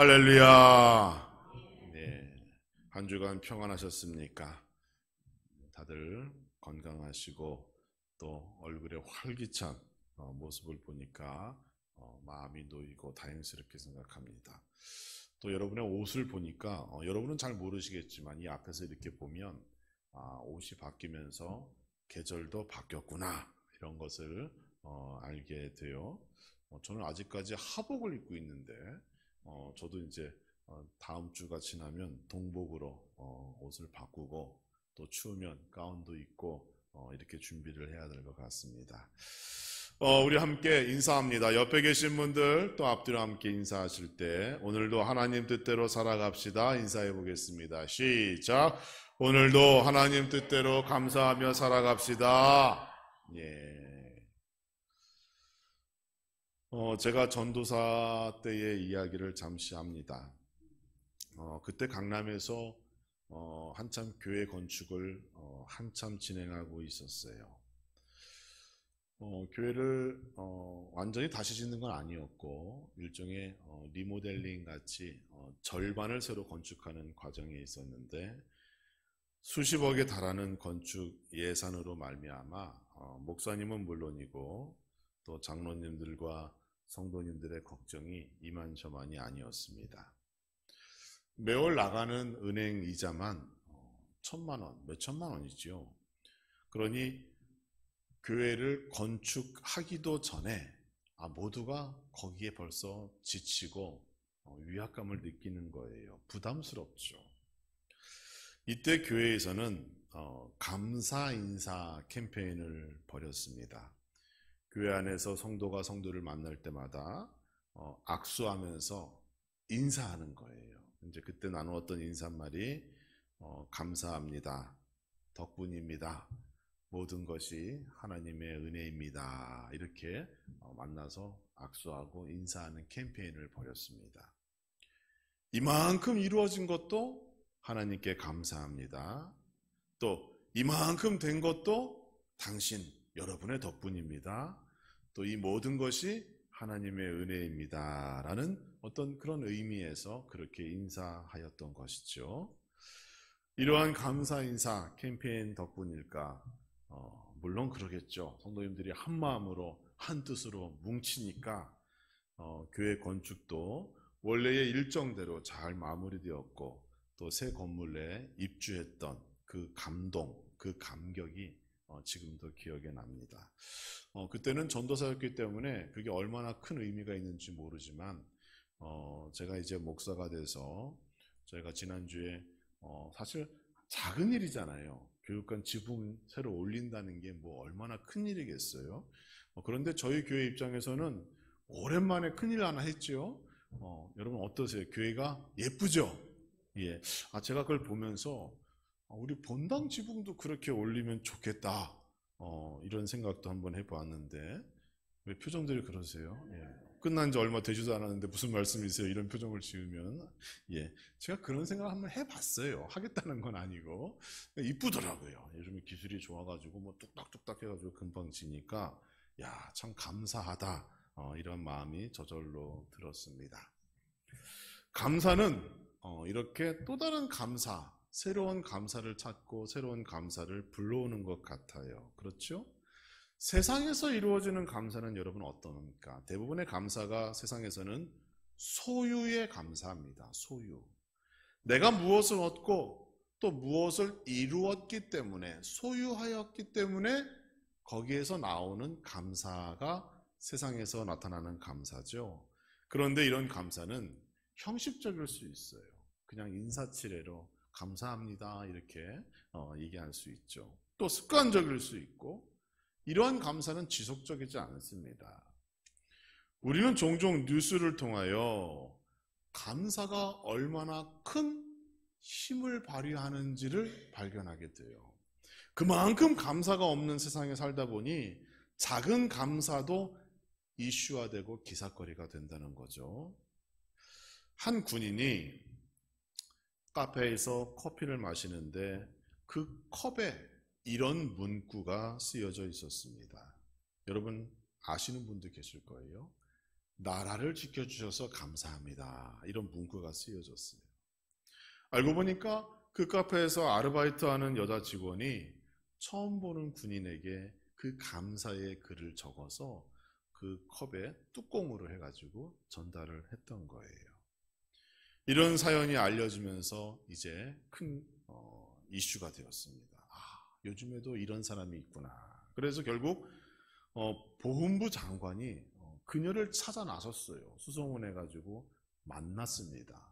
할렐루야. 네, 한 주간 평안하셨습니까? 다들 건강하시고 또 얼굴에 활기찬 모습을 보니까 마음이 놓이고 다행스럽게 생각합니다. 또 여러분의 옷을 보니까 여러분은 잘 모르시겠지만 이 앞에서 이렇게 보면 옷이 바뀌면서 계절도 바뀌었구나 이런 것을 알게 돼요. 저는 아직까지 하복을 입고 있는데 저도 이제 다음 주가 지나면 동복으로 옷을 바꾸고 또 추우면 가운도 입고 이렇게 준비를 해야 될 것 같습니다. 우리 함께 인사합니다. 옆에 계신 분들 또 앞뒤로 함께 인사하실 때 오늘도 하나님 뜻대로 살아갑시다. 인사해 보겠습니다. 시작. 오늘도 하나님 뜻대로 감사하며 살아갑시다. 예. 제가 전도사 때의 이야기를 잠시 합니다. 그때 강남에서 한참 교회 건축을 한참 진행하고 있었어요. 교회를 완전히 다시 짓는 건 아니었고 일종의 리모델링 같이 절반을 새로 건축하는 과정에 있었는데 수십억에 달하는 건축 예산으로 말미암아 목사님은 물론이고 또 장로님들과 성도님들의 걱정이 이만저만이 아니었습니다. 매월 나가는 은행 이자만 1,000만 원, 몇천만 원이죠. 그러니 교회를 건축하기도 전에 모두가 거기에 벌써 지치고 위압감을 느끼는 거예요. 부담스럽죠. 이때 교회에서는 감사 인사 캠페인을 벌였습니다. 교회 안에서 성도가 성도를 만날 때마다 악수하면서 인사하는 거예요. 이제 그때 나누었던 인사말이 감사합니다. 덕분입니다. 모든 것이 하나님의 은혜입니다. 이렇게 만나서 악수하고 인사하는 캠페인을 벌였습니다. 이만큼 이루어진 것도 하나님께 감사합니다. 또 이만큼 된 것도 당신 여러분의 덕분입니다. 또 이 모든 것이 하나님의 은혜입니다. 라는 어떤 그런 의미에서 그렇게 인사하였던 것이죠. 이러한 감사 인사 캠페인 덕분일까? 물론 그러겠죠. 성도님들이 한 마음으로 한 뜻으로 뭉치니까 교회 건축도 원래의 일정대로 잘 마무리되었고 또 새 건물에 입주했던 그 감동, 그 감격이 지금도 기억에 납니다. 그때는 전도사였기 때문에 그게 얼마나 큰 의미가 있는지 모르지만 제가 이제 목사가 돼서 저희가 지난주에 사실 작은 일이잖아요. 교육관 지붕 새로 올린다는 게 뭐 얼마나 큰 일이겠어요. 그런데 저희 교회 입장에서는 오랜만에 큰일 하나 했죠. 여러분 어떠세요? 교회가 예쁘죠? 예. 제가 그걸 보면서 우리 본당 지붕도 그렇게 올리면 좋겠다. 이런 생각도 한번 해보았는데 왜 표정들이 그러세요? 예. 끝난 지 얼마 되지도 않았는데 무슨 말씀이세요? 이런 표정을 지으면 예, 제가 그런 생각을 한번 해봤어요. 하겠다는 건 아니고 이쁘더라고요. 요즘 기술이 좋아가지고 뭐 뚝딱뚝딱 해가지고 금방 지니까 야, 참 감사하다. 이런 마음이 저절로 들었습니다. 감사는 이렇게 또 다른 감사, 새로운 감사를 찾고 새로운 감사를 불러오는 것 같아요. 그렇죠? 세상에서 이루어지는 감사는 여러분 어떻습니까? 대부분의 감사가 세상에서는 소유에 감사합니다. 소유. 내가 무엇을 얻고 또 무엇을 이루었기 때문에 소유하였기 때문에 거기에서 나오는 감사가 세상에서 나타나는 감사죠. 그런데 이런 감사는 형식적일 수 있어요. 그냥 인사치레로 감사합니다 이렇게 얘기할 수 있죠. 또 습관적일 수 있고 이러한 감사는 지속적이지 않습니다. 우리는 종종 뉴스를 통하여 감사가 얼마나 큰 힘을 발휘하는지를 발견하게 돼요. 그만큼 감사가 없는 세상에 살다 보니 작은 감사도 이슈화되고 기사거리가 된다는 거죠. 한 군인이 카페에서 커피를 마시는데 그 컵에 이런 문구가 쓰여져 있었습니다. 여러분 아시는 분도 계실 거예요. 나라를 지켜주셔서 감사합니다. 이런 문구가 쓰여졌어요. 알고 보니까 그 카페에서 아르바이트하는 여자 직원이 처음 보는 군인에게 그 감사의 글을 적어서 그 컵에 뚜껑으로 해가지고 전달을 했던 거예요. 이런 사연이 알려지면서 이제 큰 이슈가 되었습니다. 요즘에도 이런 사람이 있구나. 그래서 결국 보훈부 장관이 그녀를 찾아 나섰어요. 수소문해가지고 만났습니다.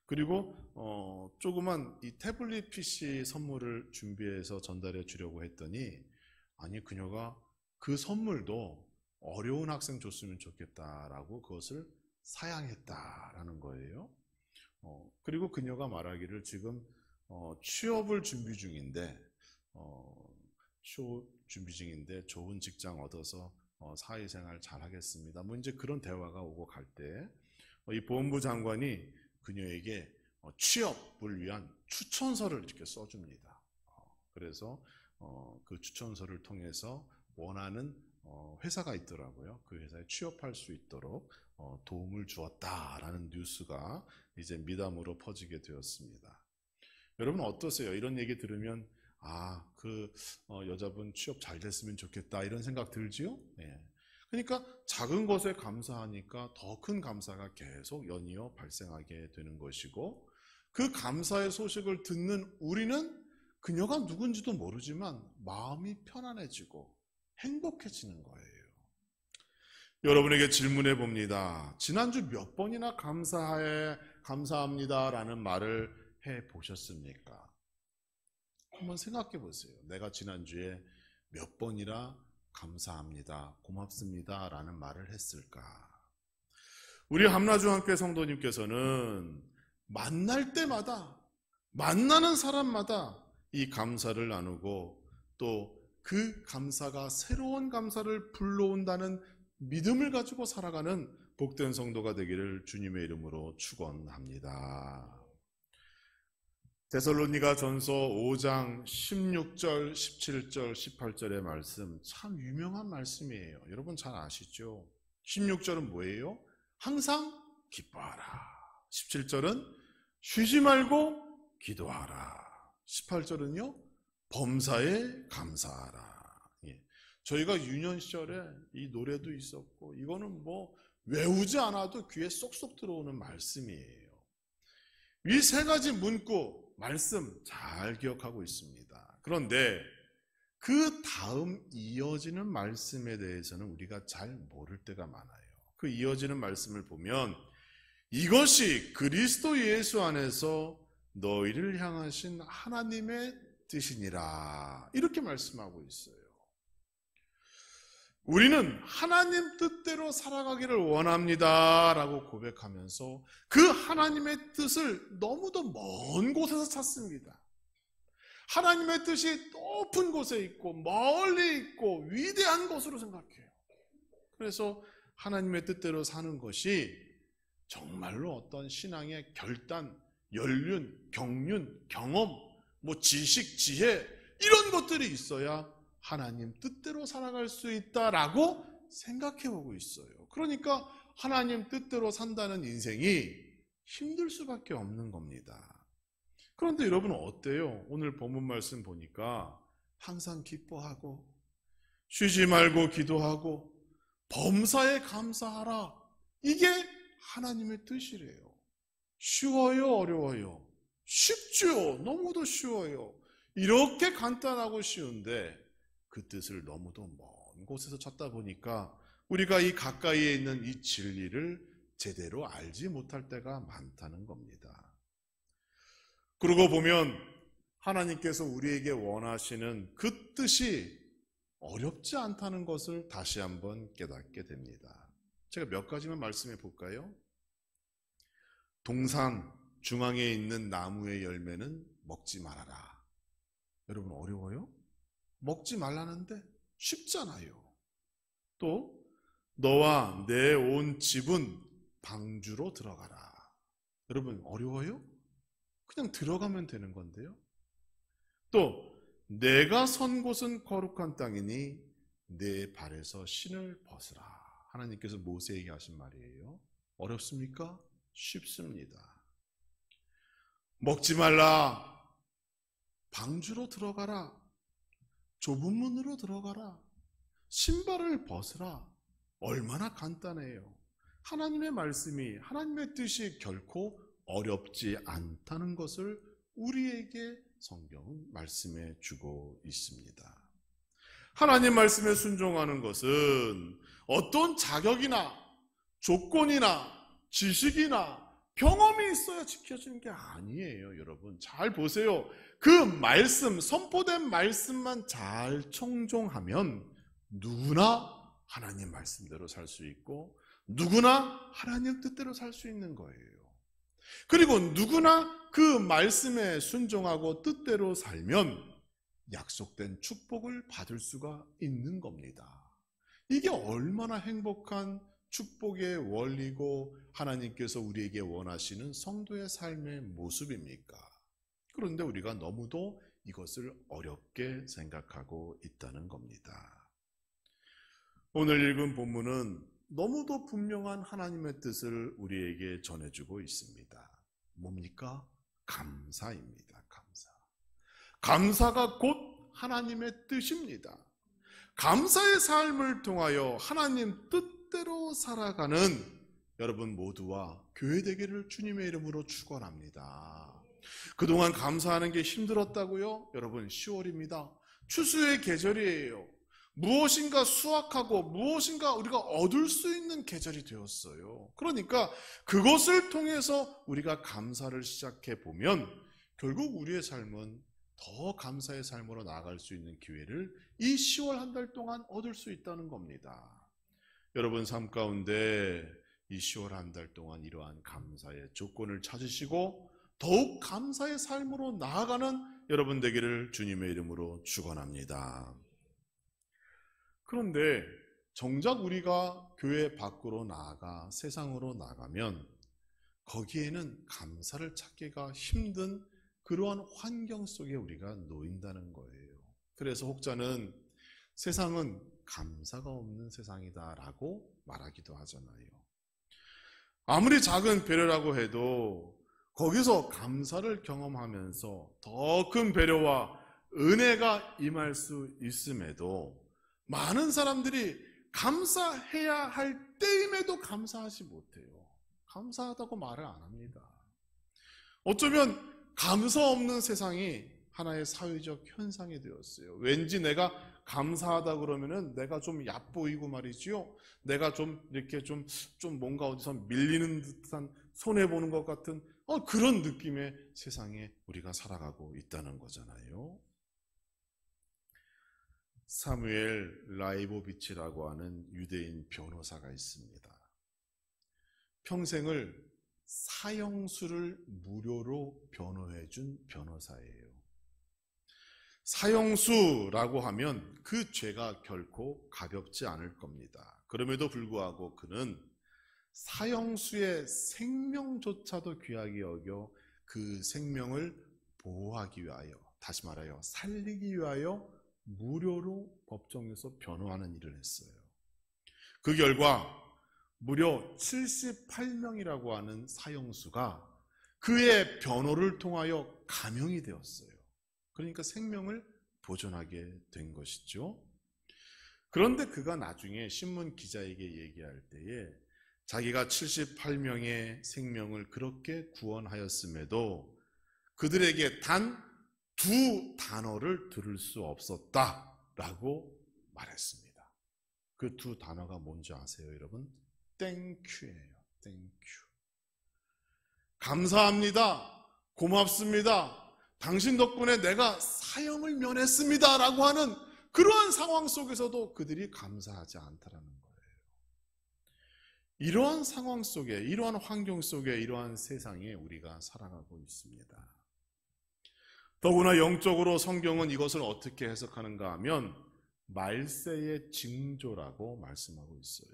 그리고 조그만 이 태블릿 PC 선물을 준비해서 전달해 주려고 했더니 아니 그녀가 그 선물도 어려운 학생 줬으면 좋겠다라고 그것을 사양했다라는 거예요. 그리고 그녀가 말하기를 지금 취업을 준비 중인데 좋은 직장 얻어서 사회생활 잘 하겠습니다. 뭐 이제 그런 대화가 오고 갈 때 이 보훈부 장관이 그녀에게 취업을 위한 추천서를 이렇게 써줍니다. 그래서 그 추천서를 통해서 원하는 회사가 있더라고요. 그 회사에 취업할 수 있도록 도움을 주었다라는 뉴스가 이제 미담으로 퍼지게 되었습니다. 여러분 어떠세요? 이런 얘기 들으면 그 여자분 취업 잘 됐으면 좋겠다 이런 생각 들지요? 네. 그러니까 작은 것에 감사하니까 더 큰 감사가 계속 연이어 발생하게 되는 것이고 그 감사의 소식을 듣는 우리는 그녀가 누군지도 모르지만 마음이 편안해지고 행복해지는 거예요. 여러분에게 질문해 봅니다. 지난주 몇 번이나 감사합니다라는 말을 해 보셨습니까? 한번 생각해 보세요. 내가 지난주에 몇 번이나 감사합니다, 고맙습니다 라는 말을 했을까? 우리 함라중앙교회 성도님께서는 만날 때마다 만나는 사람마다 이 감사를 나누고 또 그 감사가 새로운 감사를 불러온다는 믿음을 가지고 살아가는 복된 성도가 되기를 주님의 이름으로 축원합니다. 데살로니가 전서 5장 16절, 17절, 18절의 말씀 참 유명한 말씀이에요. 여러분 잘 아시죠? 16절은 뭐예요? 항상 기뻐하라. 17절은 쉬지 말고 기도하라. 18절은요? 범사에 감사하라. 저희가 유년 시절에 이 노래도 있었고 이거는 뭐 외우지 않아도 귀에 쏙쏙 들어오는 말씀이에요. 이 세 가지 문구, 말씀 잘 기억하고 있습니다. 그런데 그 다음 이어지는 말씀에 대해서는 우리가 잘 모를 때가 많아요. 그 이어지는 말씀을 보면 이것이 그리스도 예수 안에서 너희를 향하신 하나님의 뜻이니라 이렇게 말씀하고 있어요. 우리는 하나님 뜻대로 살아가기를 원합니다 라고 고백하면서 그 하나님의 뜻을 너무도 먼 곳에서 찾습니다. 하나님의 뜻이 높은 곳에 있고 멀리 있고 위대한 것으로 생각해요. 그래서 하나님의 뜻대로 사는 것이 정말로 어떤 신앙의 결단, 연륜, 경륜, 경험, 지식, 지혜 이런 것들이 있어야 하나님 뜻대로 살아갈 수 있다라고 생각해 보고 있어요. 그러니까 하나님 뜻대로 산다는 인생이 힘들 수밖에 없는 겁니다. 그런데 여러분 어때요? 오늘 본문 말씀 보니까 항상 기뻐하고 쉬지 말고 기도하고 범사에 감사하라. 이게 하나님의 뜻이래요. 쉬워요? 어려워요? 쉽죠. 너무도 쉬워요. 이렇게 간단하고 쉬운데 그 뜻을 너무도 먼 곳에서 찾다 보니까 우리가 이 가까이에 있는 이 진리를 제대로 알지 못할 때가 많다는 겁니다. 그러고 보면 하나님께서 우리에게 원하시는 그 뜻이 어렵지 않다는 것을 다시 한번 깨닫게 됩니다. 제가 몇 가지만 말씀해 볼까요? 동산 중앙에 있는 나무의 열매는 먹지 말아라. 여러분 어려워요? 먹지 말라는데 쉽잖아요. 또 너와 내 온 집은 방주로 들어가라. 여러분 어려워요? 그냥 들어가면 되는 건데요. 또 내가 선 곳은 거룩한 땅이니 내 발에서 신을 벗으라 하나님께서 모세에게 하신 말이에요. 어렵습니까? 쉽습니다. 먹지 말라. 방주로 들어가라. 좁은 문으로 들어가라. 신발을 벗으라. 얼마나 간단해요. 하나님의 말씀이, 하나님의 뜻이 결코 어렵지 않다는 것을 우리에게 성경은 말씀해 주고 있습니다. 하나님 말씀에 순종하는 것은 어떤 자격이나 조건이나 지식이나 경험이 있어야 지켜지는 게 아니에요. 여러분 잘 보세요. 그 말씀, 선포된 말씀만 잘 청종하면 누구나 하나님 말씀대로 살 수 있고 누구나 하나님 뜻대로 살 수 있는 거예요. 그리고 누구나 그 말씀에 순종하고 뜻대로 살면 약속된 축복을 받을 수가 있는 겁니다. 이게 얼마나 행복한 축복의 원리고 하나님께서 우리에게 원하시는 성도의 삶의 모습입니까? 그런데 우리가 너무도 이것을 어렵게 생각하고 있다는 겁니다. 오늘 읽은 본문은 너무도 분명한 하나님의 뜻을 우리에게 전해주고 있습니다. 뭡니까? 감사입니다. 감사. 감사가 곧 하나님의 뜻입니다. 감사의 삶을 통하여 하나님 뜻대로 살아가는 여러분 모두와 교회 되기를 주님의 이름으로 축원합니다. 그동안 감사하는 게 힘들었다고요? 여러분 10월입니다. 추수의 계절이에요. 무엇인가 수확하고 무엇인가 우리가 얻을 수 있는 계절이 되었어요. 그러니까 그것을 통해서 우리가 감사를 시작해 보면 결국 우리의 삶은 더 감사의 삶으로 나아갈 수 있는 기회를 이 10월 한 달 동안 얻을 수 있다는 겁니다. 여러분 삶 가운데 이 10월 한 달 동안 이러한 감사의 조건을 찾으시고 더욱 감사의 삶으로 나아가는 여러분 되기를 주님의 이름으로 축원합니다. 그런데 정작 우리가 교회 밖으로 나아가 세상으로 나가면 거기에는 감사를 찾기가 힘든 그러한 환경 속에 우리가 놓인다는 거예요. 그래서 혹자는 세상은 감사가 없는 세상이다라고 말하기도 하잖아요. 아무리 작은 배려라고 해도 거기서 감사를 경험하면서 더 큰 배려와 은혜가 임할 수 있음에도 많은 사람들이 감사해야 할 때임에도 감사하지 못해요. 감사하다고 말을 안 합니다. 어쩌면 감사 없는 세상이 하나의 사회적 현상이 되었어요. 왠지 내가 감사하다 그러면은 내가 좀 얕보이고 말이지요. 내가 좀 이렇게 좀 뭔가 어디서 밀리는 듯한 손해보는 것 같은 그런 느낌의 세상에 우리가 살아가고 있다는 거잖아요. 사무엘 라이보비치라고 하는 유대인 변호사가 있습니다. 평생을 사형수를 무료로 변호해준 변호사예요. 사형수라고 하면 그 죄가 결코 가볍지 않을 겁니다. 그럼에도 불구하고 그는 사형수의 생명조차도 귀하게 여겨 그 생명을 보호하기 위하여, 다시 말하여 살리기 위하여 무료로 법정에서 변호하는 일을 했어요. 그 결과 무려 78명이라고 하는 사형수가 그의 변호를 통하여 감형이 되었어요. 그러니까 생명을 보존하게 된 것이죠. 그런데 그가 나중에 신문 기자에게 얘기할 때에 자기가 78명의 생명을 그렇게 구원하였음에도 그들에게 단 2 단어를 들을 수 없었다라고 말했습니다. 그 2 단어가 뭔지 아세요, 여러분? 땡큐예요. 땡큐. 감사합니다. 고맙습니다. 당신 덕분에 내가 사형을 면했습니다. 라고 하는 그러한 상황 속에서도 그들이 감사하지 않다라는 거예요. 이러한 상황 속에, 이러한 환경 속에, 이러한 세상에 우리가 살아가고 있습니다. 더구나 영적으로 성경은 이것을 어떻게 해석하는가 하면 말세의 징조라고 말씀하고 있어요.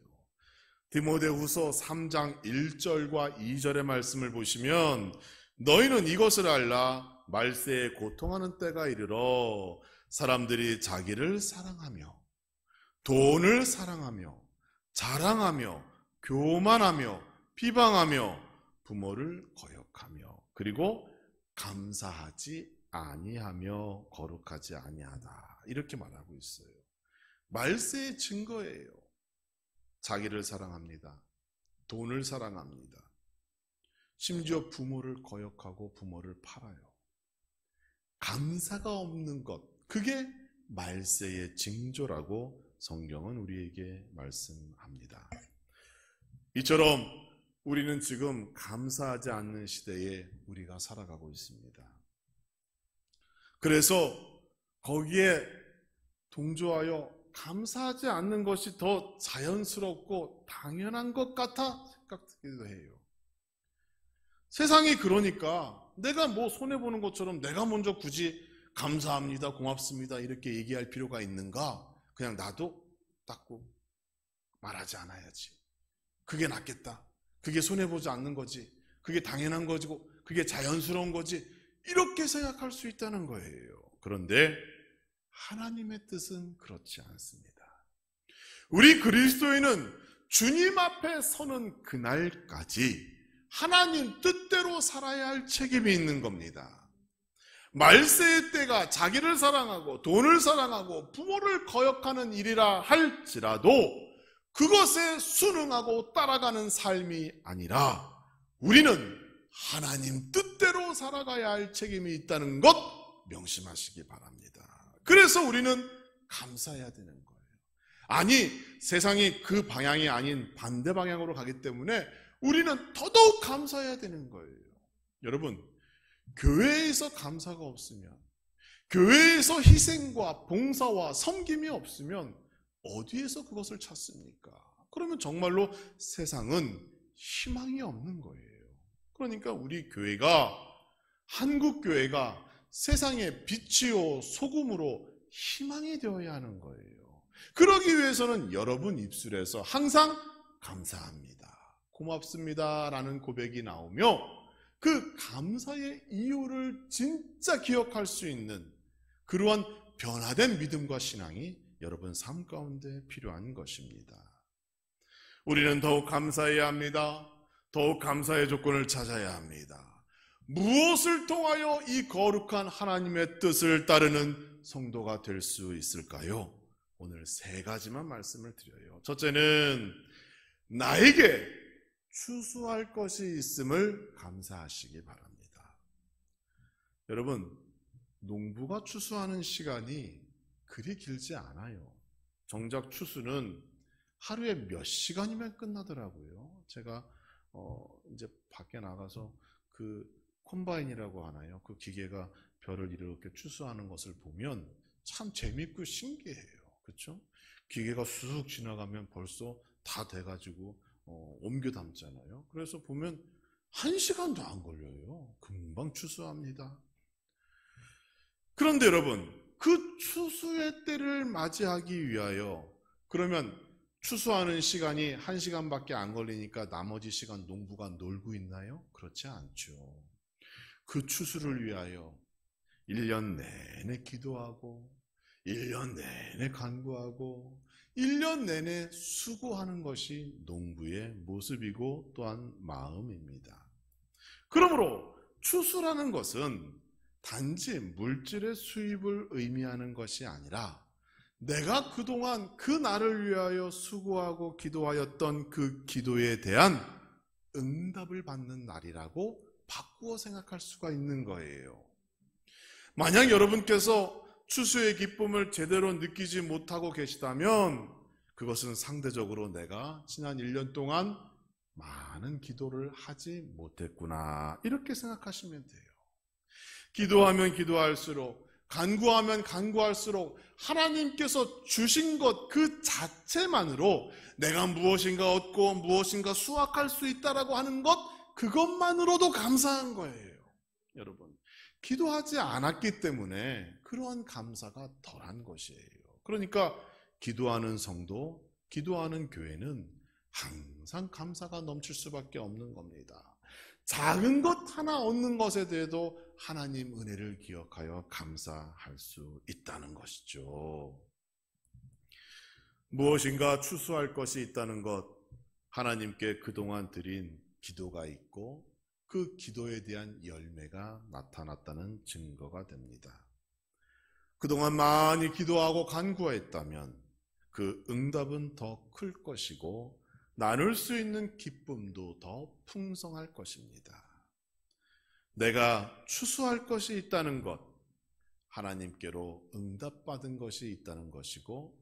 디모데후서 3장 1절과 2절의 말씀을 보시면 너희는 이것을 알라. 말세에 고통하는 때가 이르러 사람들이 자기를 사랑하며 돈을 사랑하며 자랑하며 교만하며 비방하며 부모를 거역하며 그리고 감사하지 아니하며 거룩하지 아니하다. 이렇게 말하고 있어요. 말세의 증거예요. 자기를 사랑합니다. 돈을 사랑합니다. 심지어 부모를 거역하고 부모를 팔아요. 감사가 없는 것, 그게 말세의 징조라고 성경은 우리에게 말씀합니다. 이처럼 우리는 지금 감사하지 않는 시대에 우리가 살아가고 있습니다. 그래서 거기에 동조하여 감사하지 않는 것이 더 자연스럽고 당연한 것 같아 생각되기도 해요. 세상이 그러니까 내가 뭐 손해보는 것처럼 내가 먼저 굳이 감사합니다, 고맙습니다 이렇게 얘기할 필요가 있는가? 그냥 나도 닦고 말하지 않아야지. 그게 낫겠다. 그게 손해보지 않는 거지. 그게 당연한 거지고 그게 자연스러운 거지. 이렇게 생각할 수 있다는 거예요. 그런데 하나님의 뜻은 그렇지 않습니다. 우리 그리스도인은 주님 앞에 서는 그날까지 하나님 뜻대로 살아야 할 책임이 있는 겁니다. 말세의 때가 자기를 사랑하고 돈을 사랑하고 부모를 거역하는 일이라 할지라도 그것에 순응하고 따라가는 삶이 아니라 우리는 하나님 뜻대로 살아가야 할 책임이 있다는 것 명심하시기 바랍니다. 그래서 우리는 감사해야 되는 거예요. 아니, 세상이 그 방향이 아닌 반대 방향으로 가기 때문에 우리는 더더욱 감사해야 되는 거예요. 여러분, 교회에서 감사가 없으면, 교회에서 희생과 봉사와 섬김이 없으면 어디에서 그것을 찾습니까? 그러면 정말로 세상은 희망이 없는 거예요. 그러니까 우리 교회가, 한국 교회가 세상의 빛이요 소금으로 희망이 되어야 하는 거예요. 그러기 위해서는 여러분 입술에서 항상 감사합니다, 고맙습니다 라는 고백이 나오며 그 감사의 이유를 진짜 기억할 수 있는 그러한 변화된 믿음과 신앙이 여러분 삶 가운데 필요한 것입니다. 우리는 더욱 감사해야 합니다. 더욱 감사의 조건을 찾아야 합니다. 무엇을 통하여 이 거룩한 하나님의 뜻을 따르는 성도가 될 수 있을까요? 오늘 세 가지만 말씀을 드려요. 첫째는 나에게 추수할 것이 있음을 감사하시기 바랍니다. 여러분, 농부가 추수하는 시간이 그리 길지 않아요. 정작 추수는 하루에 몇 시간이면 끝나더라고요. 제가 이제 밖에 나가서 그 콤바인이라고 하나요? 그 기계가 벼를 이렇게 추수하는 것을 보면 참 재밌고 신기해요. 그렇죠? 기계가 쑥 지나가면 벌써 다 돼가지고 옮겨 담잖아요. 그래서 보면 1시간도 안 걸려요. 금방 추수합니다. 그런데 여러분, 그 추수의 때를 맞이하기 위하여 그러면 추수하는 시간이 1시간밖에 안 걸리니까 나머지 시간 농부가 놀고 있나요? 그렇지 않죠. 그 추수를 위하여 1년 내내 기도하고 1년 내내 간구하고 1년 내내 수고하는 것이 농부의 모습이고 또한 마음입니다. 그러므로 추수라는 것은 단지 물질의 수입을 의미하는 것이 아니라 내가 그동안 그 날을 위하여 수고하고 기도하였던 그 기도에 대한 응답을 받는 날이라고 바꾸어 생각할 수가 있는 거예요. 만약 여러분께서 추수의 기쁨을 제대로 느끼지 못하고 계시다면 그것은 상대적으로 내가 지난 1년 동안 많은 기도를 하지 못했구나, 이렇게 생각하시면 돼요. 기도하면 기도할수록, 간구하면 간구할수록 하나님께서 주신 것 그 자체만으로 내가 무엇인가 얻고 무엇인가 수확할 수 있다라고 하는 것, 그것만으로도 감사한 거예요. 여러분, 기도하지 않았기 때문에 그러한 감사가 덜한 것이에요. 그러니까 기도하는 성도, 기도하는 교회는 항상 감사가 넘칠 수밖에 없는 겁니다. 작은 것 하나 얻는 것에 대해도 하나님 은혜를 기억하여 감사할 수 있다는 것이죠. 무엇인가 추수할 것이 있다는 것, 하나님께 그동안 드린 기도가 있고 그 기도에 대한 열매가 나타났다는 증거가 됩니다. 그동안 많이 기도하고 간구했다면 그 응답은 더 클 것이고 나눌 수 있는 기쁨도 더 풍성할 것입니다. 내가 추수할 것이 있다는 것, 하나님께로 응답받은 것이 있다는 것이고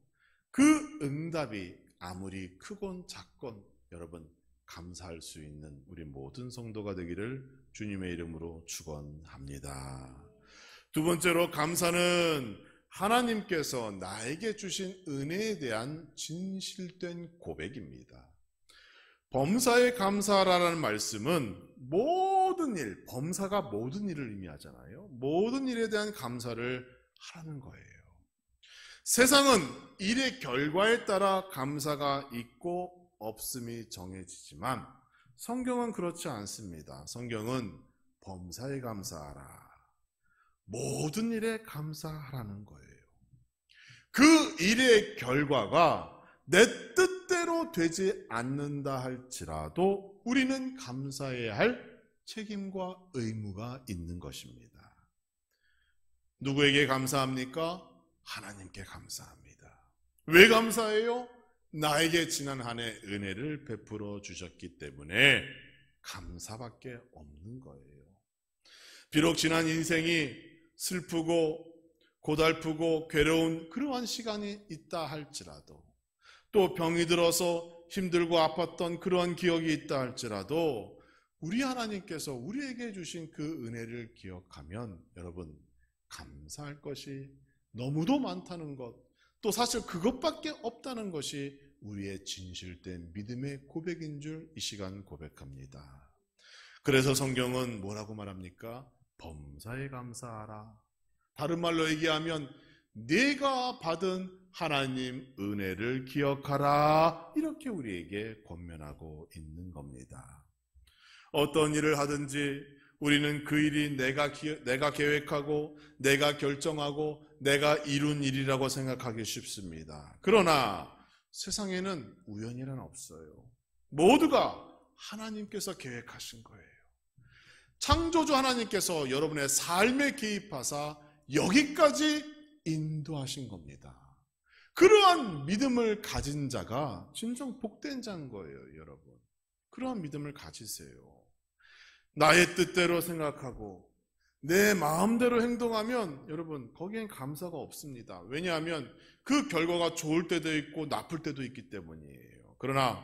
그 응답이 아무리 크건 작건 여러분 감사할 수 있는 우리 모든 성도가 되기를 주님의 이름으로 축원합니다. 두 번째로 감사는 하나님께서 나에게 주신 은혜에 대한 진실된 고백입니다. 범사에 감사하라는 말씀은 모든 일, 범사가 모든 일을 의미하잖아요. 모든 일에 대한 감사를 하라는 거예요. 세상은 일의 결과에 따라 감사가 있고 없음이 정해지지만 성경은 그렇지 않습니다. 성경은 범사에 감사하라. 모든 일에 감사하라는 거예요. 그 일의 결과가 내 뜻대로 되지 않는다 할지라도 우리는 감사해야 할 책임과 의무가 있는 것입니다. 누구에게 감사합니까? 하나님께 감사합니다. 왜 감사해요? 나에게 지난 한 해 은혜를 베풀어 주셨기 때문에 감사밖에 없는 거예요. 비록 지난 인생이 슬프고 고달프고 괴로운 그러한 시간이 있다 할지라도 또 병이 들어서 힘들고 아팠던 그러한 기억이 있다 할지라도 우리 하나님께서 우리에게 주신 그 은혜를 기억하면 여러분 감사할 것이 너무도 많다는 것, 또 사실 그것밖에 없다는 것이 우리의 진실된 믿음의 고백인 줄 이 시간 고백합니다. 그래서 성경은 뭐라고 말합니까? 범사에 감사하라. 다른 말로 얘기하면 네가 받은 하나님 은혜를 기억하라. 이렇게 우리에게 권면하고 있는 겁니다. 어떤 일을 하든지 우리는 그 일이 내가 계획하고 내가 결정하고 내가 이룬 일이라고 생각하기 쉽습니다. 그러나 세상에는 우연이란 없어요. 모두가 하나님께서 계획하신 거예요. 창조주 하나님께서 여러분의 삶에 개입하사 여기까지 인도하신 겁니다. 그러한 믿음을 가진 자가 진정 복된 자인 거예요, 여러분. 그러한 믿음을 가지세요. 나의 뜻대로 생각하고 내 마음대로 행동하면 여러분 거기엔 감사가 없습니다. 왜냐하면 그 결과가 좋을 때도 있고 나쁠 때도 있기 때문이에요. 그러나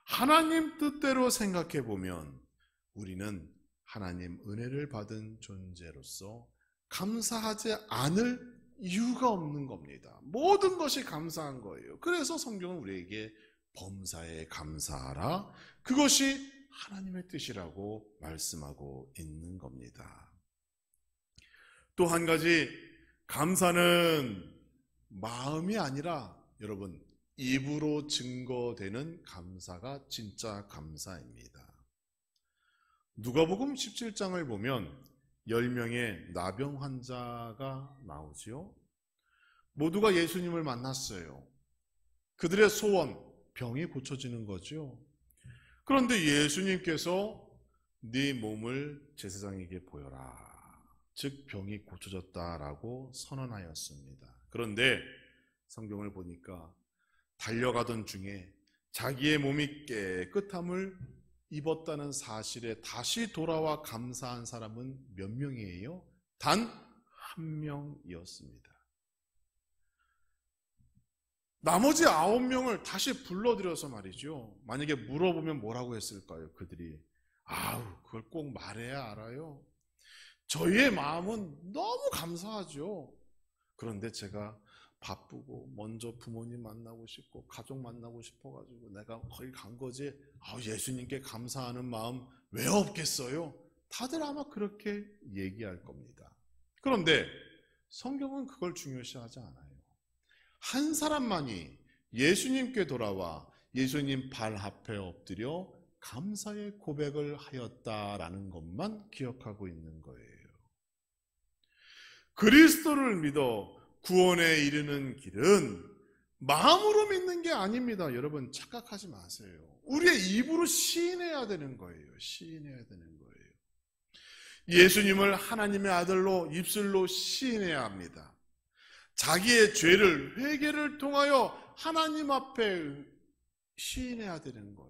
하나님 뜻대로 생각해 보면 우리는 하나님 은혜를 받은 존재로서 감사하지 않을 이유가 없는 겁니다. 모든 것이 감사한 거예요. 그래서 성경은 우리에게 범사에 감사하라. 그것이 하나님의 뜻이라고 말씀하고 있는 겁니다. 또 한 가지 감사는 마음이 아니라 여러분 입으로 증거되는 감사가 진짜 감사입니다. 누가복음 17장을 보면 10명의 나병 환자가 나오지요. 모두가 예수님을 만났어요. 그들의 소원, 병이 고쳐지는 거죠. 그런데 예수님께서 네 몸을 제사장에게 보여라. 즉 병이 고쳐졌다라고 선언하였습니다. 그런데 성경을 보니까 달려가던 중에 자기의 몸이 깨끗함을 입었다는 사실에 다시 돌아와 감사한 사람은 몇 명이에요? 단 한 명이었습니다. 나머지 9명을 다시 불러들여서 말이죠. 만약에 물어보면 뭐라고 했을까요? 그들이 그걸 꼭 말해야 알아요. 저희의 마음은 너무 감사하죠. 그런데 제가 바쁘고 먼저 부모님 만나고 싶고 가족 만나고 싶어가지고 내가 거기 간 거지. 예수님께 감사하는 마음 왜 없겠어요? 다들 아마 그렇게 얘기할 겁니다. 그런데 성경은 그걸 중요시하지 않아요. 한 사람만이 예수님께 돌아와 예수님 발 앞에 엎드려 감사의 고백을 하였다라는 것만 기억하고 있는 거예요. 그리스도를 믿어 구원에 이르는 길은 마음으로 믿는 게 아닙니다. 여러분 착각하지 마세요. 우리의 입으로 시인해야 되는 거예요. 시인해야 되는 거예요. 예수님을 하나님의 아들로 입술로 시인해야 합니다. 자기의 죄를 회개를 통하여 하나님 앞에 시인해야 되는 거예요.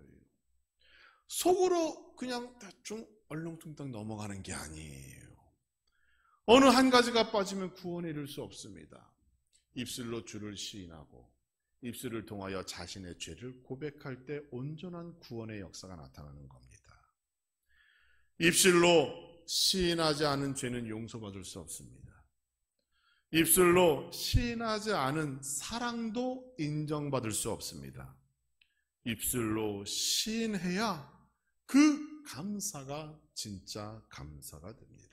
속으로 그냥 대충 얼렁뚱땅 넘어가는 게 아니에요. 어느 한 가지가 빠지면 구원에 이를 수 없습니다. 입술로 주를 시인하고 입술을 통하여 자신의 죄를 고백할 때 온전한 구원의 역사가 나타나는 겁니다. 입술로 시인하지 않은 죄는 용서받을 수 없습니다. 입술로 시인하지 않은 사랑도 인정받을 수 없습니다. 입술로 시인해야 그 감사가 진짜 감사가 됩니다.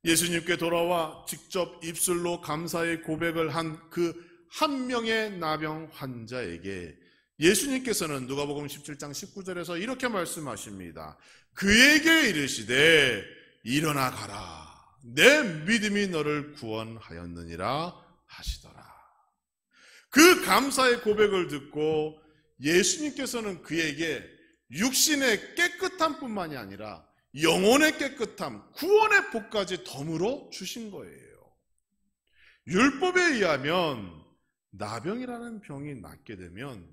예수님께 돌아와 직접 입술로 감사의 고백을 한 그 한 명의 나병 환자에게 예수님께서는 누가복음 17장 19절에서 이렇게 말씀하십니다. 그에게 이르시되 일어나 가라. 내 믿음이 너를 구원하였느니라 하시더라. 그 감사의 고백을 듣고 예수님께서는 그에게 육신의 깨끗함 뿐만이 아니라 영혼의 깨끗함, 구원의 복까지 덤으로 주신 거예요. 율법에 의하면 나병이라는 병이 낫게 되면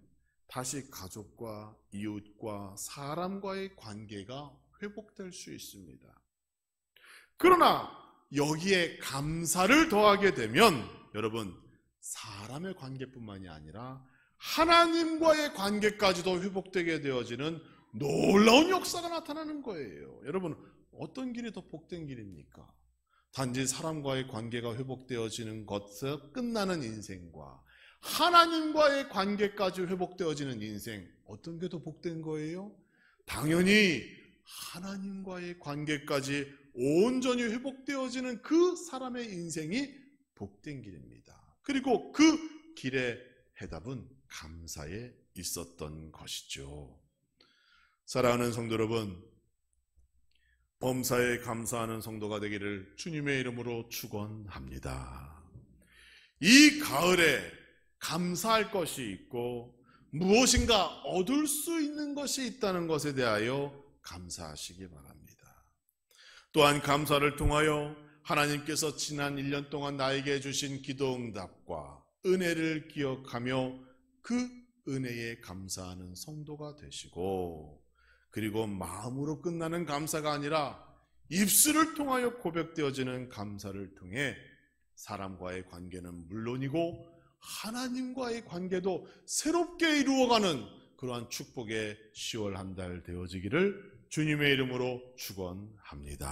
다시 가족과 이웃과 사람과의 관계가 회복될 수 있습니다. 그러나 여기에 감사를 더하게 되면 여러분 사람의 관계뿐만이 아니라 하나님과의 관계까지도 회복되게 되어지는 놀라운 역사가 나타나는 거예요. 여러분 어떤 길이 더 복된 길입니까? 단지 사람과의 관계가 회복되어지는 것에서 끝나는 인생과 하나님과의 관계까지 회복되어지는 인생, 어떤 게 더 복된 거예요? 당연히 하나님과의 관계까지 온전히 회복되어지는 그 사람의 인생이 복된 길입니다. 그리고 그 길의 해답은 감사에 있었던 것이죠. 사랑하는 성도 여러분, 범사에 감사하는 성도가 되기를 주님의 이름으로 축원합니다. 이 가을에 감사할 것이 있고 무엇인가 얻을 수 있는 것이 있다는 것에 대하여 감사하시기 바랍니다. 또한 감사를 통하여 하나님께서 지난 1년 동안 나에게 해주신 기도 응답과 은혜를 기억하며 그 은혜에 감사하는 성도가 되시고, 그리고 마음으로 끝나는 감사가 아니라 입술을 통하여 고백되어지는 감사를 통해 사람과의 관계는 물론이고 하나님과의 관계도 새롭게 이루어가는 그러한 축복의 10월 한 달 되어지기를 주님의 이름으로 축원합니다.